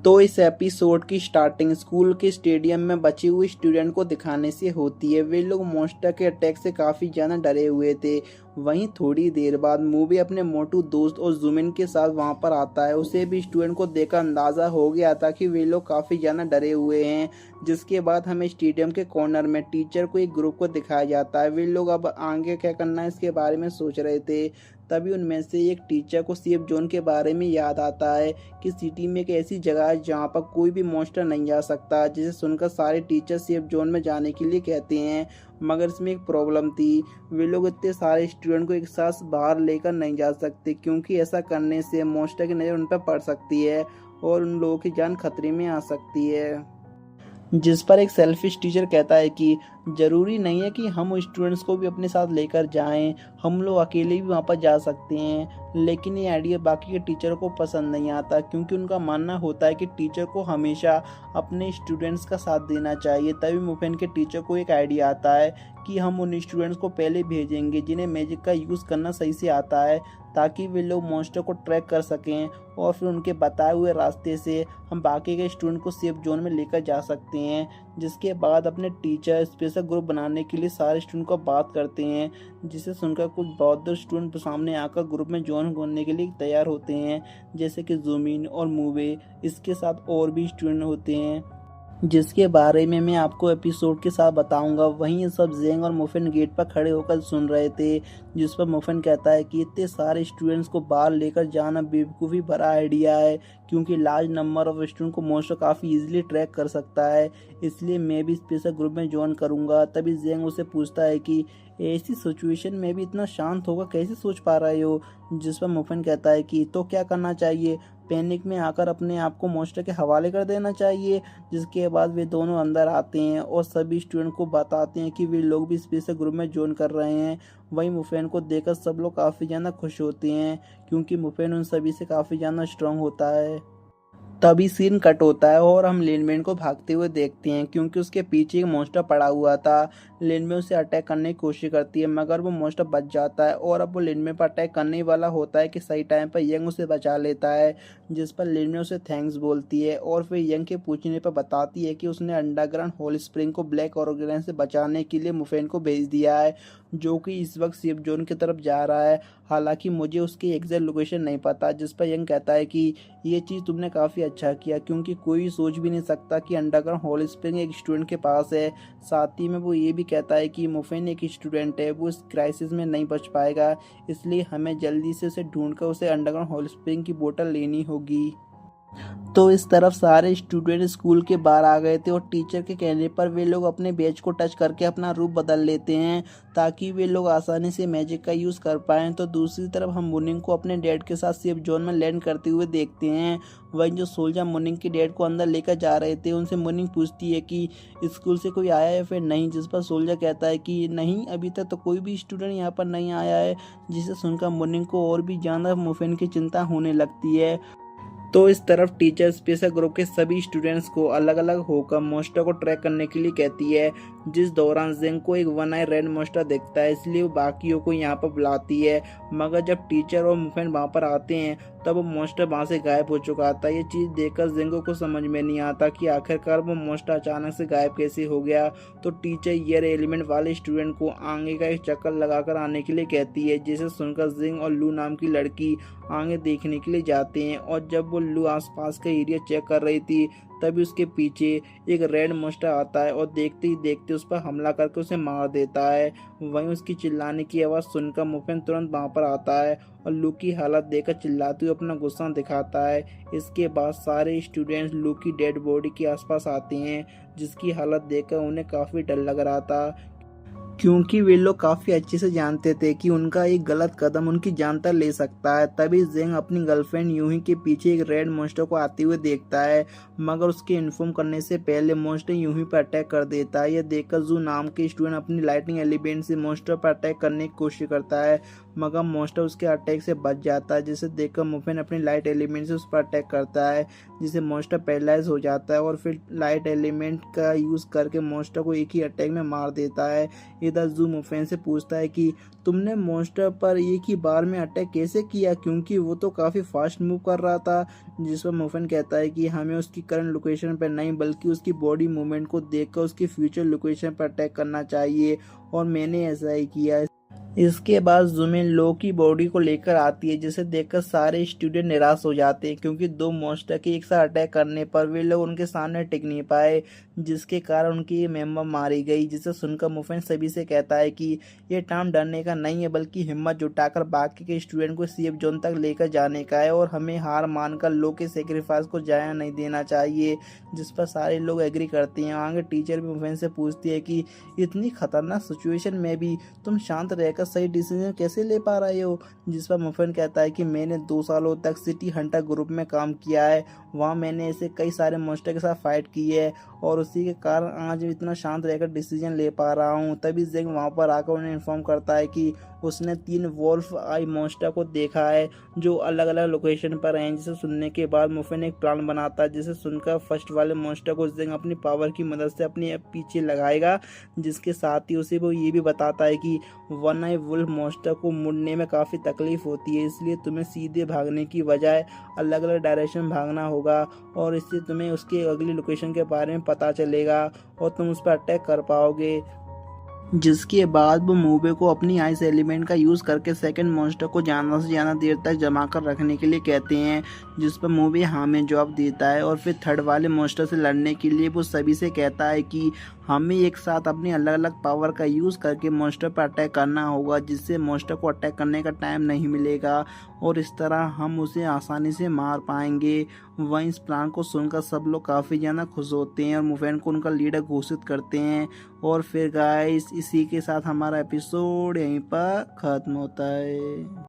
तो इस एपिसोड की स्टार्टिंग स्कूल के स्टेडियम में बचे हुए स्टूडेंट को दिखाने से होती है। वे लोग मॉन्स्टर के अटैक से काफ़ी ज़्यादा डरे हुए थे। वहीं थोड़ी देर बाद मूवी अपने मोटू दोस्त और जुमिन के साथ वहां पर आता है। उसे भी स्टूडेंट को देखकर अंदाज़ा हो गया था कि वे लोग काफ़ी ज़्यादा डरे हुए हैं। जिसके बाद हमें स्टेडियम के कॉर्नर में टीचर को एक ग्रुप को दिखाया जाता है। वे लोग अब आगे क्या करना है इसके बारे में सोच रहे थे। तभी उनमें से एक टीचर को सेफ जोन के बारे में याद आता है कि सिटी में एक ऐसी जगह है जहाँ पर कोई भी मॉन्स्टर नहीं जा सकता। जिसे सुनकर सारे टीचर सेफ जोन में जाने के लिए कहते हैं। मगर इसमें एक प्रॉब्लम थी, वे लोग इतने सारे स्टूडेंट को एक साथ बाहर लेकर नहीं जा सकते, क्योंकि ऐसा करने से मॉन्स्टर की नज़र उन पर पड़ सकती है और उन लोगों की जान खतरे में आ सकती है। जिस पर एक सेल्फिश टीचर कहता है कि ज़रूरी नहीं है कि हम स्टूडेंट्स को भी अपने साथ लेकर जाएं, हम लोग अकेले भी वहाँ पर जा सकते हैं। लेकिन ये आइडिया बाकी के टीचरों को पसंद नहीं आता, क्योंकि उनका मानना होता है कि टीचर को हमेशा अपने स्टूडेंट्स का साथ देना चाहिए। तभी मुफिन के टीचर को एक आइडिया आता है कि हम उन स्टूडेंट्स को पहले भेजेंगे जिन्हें मैजिक का यूज़ करना सही से आता है, ताकि वे लोग मॉन्स्टर को ट्रैक कर सकें और फिर उनके बताए हुए रास्ते से हम बाकी के स्टूडेंट को सेफ जोन में लेकर जा सकते हैं। जिसके बाद अपने टीचर स्पेशल ग्रुप बनाने के लिए सारे स्टूडेंट को बात करते हैं, जिसे सुनकर कुछ बौद्ध स्टूडेंट सामने आकर ग्रुप में ज्वाइन होने के लिए तैयार होते हैं, जैसे कि जुमिन और मूवे। इसके साथ और भी स्टूडेंट होते हैं जिसके बारे में मैं आपको एपिसोड के साथ बताऊंगा। वहीं ये सब जेंग और मुफिन गेट पर खड़े होकर सुन रहे थे, जिस पर मुफिन कहता है कि इतने सारे स्टूडेंट्स को बाहर लेकर जाना बेवकूफ़ी भरा आइडिया है, क्योंकि लार्ज नंबर ऑफ स्टूडेंट को मॉन्स्टर काफ़ी इजीली ट्रैक कर सकता है, इसलिए मैं भी स्पेशल ग्रुप में ज्वाइन करूंगा। तभी जेंग उसे पूछता है कि ऐसी सिचुएशन में भी इतना शांत होगा कैसे सोच पा रहे हो। जिस पर मुफिन कहता है कि तो क्या करना चाहिए, पैनिक में आकर अपने आप को मॉन्स्टर के हवाले कर देना चाहिए। जिसके बाद वे दोनों अंदर आते हैं और सभी स्टूडेंट को बताते हैं कि वे लोग भी स्पेशल ग्रुप में ज्वाइन कर रहे हैं। वहीं मुफिन को देखकर सब लोग काफ़ी ज़्यादा खुश होते हैं, क्योंकि मुफिन उन सभी से काफ़ी ज़्यादा स्ट्रांग होता है। तभी सीन कट होता है और हम लिनमेन को भागते हुए देखते हैं, क्योंकि उसके पीछे एक मॉन्स्टर पड़ा हुआ था। लिनमेन उसे अटैक करने की कोशिश करती है, मगर वो मॉन्स्टर बच जाता है और अब वो लिनमेन पर अटैक करने वाला होता है कि सही टाइम पर यंग उसे बचा लेता है। जिस पर लिनमेन उसे थैंक्स बोलती है और फिर यंग के पूछने पर बताती है कि उसने अंडरग्राउंड होल स्प्रिंग को ब्लैक ऑर्गेनाइज से बचाने के लिए मुफिन को भेज दिया है, जो कि इस वक्त सेफ जोन की तरफ जा रहा है। हालांकि मुझे उसकी एग्जैक्ट लोकेशन नहीं पता। जिस पर यंग कहता है कि ये चीज़ तुमने काफ़ी अच्छा किया, क्योंकि कोई सोच भी नहीं सकता कि अंडरग्राउंड होल स्प्रिंग एक स्टूडेंट के पास है। साथ ही में वो ये भी कहता है कि मुफिन एक स्टूडेंट है, वो इस क्राइसिस में नहीं बच पाएगा, इसलिए हमें जल्दी से उसे ढूंढकर उसे अंडरग्राउंड होल स्प्रिंग की बोतल लेनी होगी। तो इस तरफ सारे स्टूडेंट स्कूल के बाहर आ गए थे और टीचर के कहने पर वे लोग अपने बैच को टच करके अपना रूप बदल लेते हैं, ताकि वे लोग आसानी से मैजिक का यूज़ कर पाएं। तो दूसरी तरफ हम मुनिंग को अपने डैड के साथ सेफ जोन में लैंड करते हुए देखते हैं। वहीं जो सोल्जर मुनिंग के डैड को अंदर लेकर जा रहे थे, उनसे मुनिंग पूछती है कि स्कूल से कोई आया है फिर नहीं। जिस पर सोल्जर कहता है कि नहीं, अभी तक तो कोई भी स्टूडेंट यहाँ पर नहीं आया है। जिसे सुनकर मुनिंग को और भी ज़्यादा मुफिन की चिंता होने लगती है। तो इस तरफ टीचर स्पेशल ग्रुप के सभी स्टूडेंट्स को अलग अलग होकर मॉन्स्टर को ट्रैक करने के लिए कहती है। जिस दौरान जेंग को एक वन आई रेड मॉन्स्टर दिखता है, इसलिए वो बाकियों को यहाँ पर बुलाती है। मगर जब टीचर और मुफिन वहाँ पर आते हैं, तब वो मॉन्स्टर वहाँ से गायब हो चुका था। ये चीज़ देखकर जेंगो को समझ में नहीं आता कि आखिरकार वो मॉन्स्टर अचानक से गायब कैसे हो गया। तो टीचर ईयर एलिमेंट वाले स्टूडेंट को आगे का एक चक्कर लगाकर आने के लिए कहती है, जिसे सुनकर जेंग और लू नाम की लड़की आगे देखने के लिए जाते हैं। और जब वो लू आसपास का एरिया चेक कर रही थी, तभी उसके पीछे एक रेड मॉन्स्टर आता है और देखते ही देखते उस पर हमला करके उसे मार देता है। वहीं उसकी चिल्लाने की आवाज़ सुनकर मुफिन तुरंत वहाँ पर आता है और लू की हालत देखकर चिल्लाते हुए अपना गुस्सा दिखाता है। इसके बाद सारे स्टूडेंट्स लू की डेड बॉडी के आसपास आते हैं, जिसकी हालत देखकर उन्हें काफ़ी डर लग रहा था, क्योंकि वे लोग काफ़ी अच्छे से जानते थे कि उनका एक गलत कदम उनकी जान तक ले सकता है। तभी जेंग अपनी गर्लफ्रेंड यूही के पीछे एक रेड मॉन्स्टर को आते हुए देखता है, मगर उसके इन्फॉर्म करने से पहले मॉन्स्टर यूही पर अटैक कर देता है। यह देखकर जू नाम के स्टूडेंट अपनी लाइटनिंग एलिमेंट से मॉन्स्टर पर अटैक करने की कोशिश करता है, मगर मॉन्स्टर उसके अटैक से बच जाता है। जिसे देखकर मुफिन अपनी लाइट एलिमेंट से उस पर अटैक करता है, जिसे मॉन्स्टर पैरालाइज हो जाता है और फिर लाइट एलिमेंट का यूज़ करके मॉन्स्टर को एक ही अटैक में मार देता है। इधर जू मुफेन से पूछता है कि तुमने मॉन्स्टर पर एक ही बार में अटैक कैसे किया, क्योंकि वो तो काफ़ी फास्ट मूव कर रहा था। जिस पर मुफेन कहता है कि हमें उसकी करंट लोकेशन पर नहीं बल्कि उसकी बॉडी मूवमेंट को देखकर उसकी फ्यूचर लोकेशन पर अटैक करना चाहिए, और मैंने ऐसा ही किया। इसके बाद जुमिन लो की बॉडी को लेकर आती है, जिसे देखकर सारे स्टूडेंट निराश हो जाते हैं, क्योंकि दो मॉन्स्टर के एक साथ अटैक करने पर वे लोग उनके सामने टिक नहीं पाए, जिसके कारण उनकी मेंबर मारी गई। जिसे सुनकर मुफेन सभी से कहता है कि ये टाइम डरने का नहीं है बल्कि हिम्मत जुटाकर बाकी के स्टूडेंट को सेफ जोन तक लेकर जाने का है, और हमें हार मानकर लो के सेक्रीफाइस को जाया नहीं देना चाहिए। जिस पर सारे लोग एग्री करते हैं। आगे टीचर भी मुफेन से पूछती है कि इतनी खतरनाक सिचुएशन में भी तुम शांत रहकर सही डिसीजन कैसे ले पा रहे हो। जिस पर मुफेन कहता है कि मैंने 2 सालों तक सिटी हंटर ग्रुप में काम किया है, वहाँ मैंने ऐसे कई सारे मॉन्स्टर के साथ फाइट की है, और उसी के कारण आज इतना शांत रहकर डिसीजन ले पा रहा हूँ। तभी जेंग वहाँ पर आकर उन्हें इन्फॉर्म करता है कि उसने 3 वोल्फ आई मॉन्स्टर को देखा है जो अलग अलग लोकेशन पर हैं। जिसे सुनने के बाद मुफेन एक प्लान बनाता है, जिसे सुनकर फर्स्ट वाले मॉन्स्टर को जेंग अपनी पावर की मदद से अपने पीछे लगाएगा, जिसके साथ ही उसे वो ये भी बताता है कि वन आई वुल्फ मॉन्स्टर को मुड़ने में काफ़ी तकलीफ होती है, इसलिए तुम्हें सीधे भागने की बजाय अलग अलग डायरेक्शन में भागना होगा, और इससे तुम्हें उसके अगली लोकेशन के बारे में पता चलेगा और तुम उस पर अटैक कर पाओगे। जिसके बाद वो मूबे को अपनी आइस एलिमेंट का यूज़ करके सेकंड मॉन्स्टर को ज़्यादा से ज़्यादा देर तक जमा कर रखने के लिए कहते हैं, जिस पर मूबे हाँ में जवाब देता है। और फिर थर्ड वाले मॉन्स्टर से लड़ने के लिए वो सभी से कहता है कि हमें एक साथ अपनी अलग अलग पावर का यूज़ करके मॉन्स्टर पर अटैक करना होगा, जिससे मॉन्स्टर को अटैक करने का टाइम नहीं मिलेगा, और इस तरह हम उसे आसानी से मार पाएंगे। वहीं इस प्लान को सुनकर सब लोग काफ़ी ज़्यादा खुश होते हैं और मुफेन को उनका लीडर घोषित करते हैं। और फिर गाइस इसी के साथ हमारा एपिसोड यहीं पर ख़त्म होता है।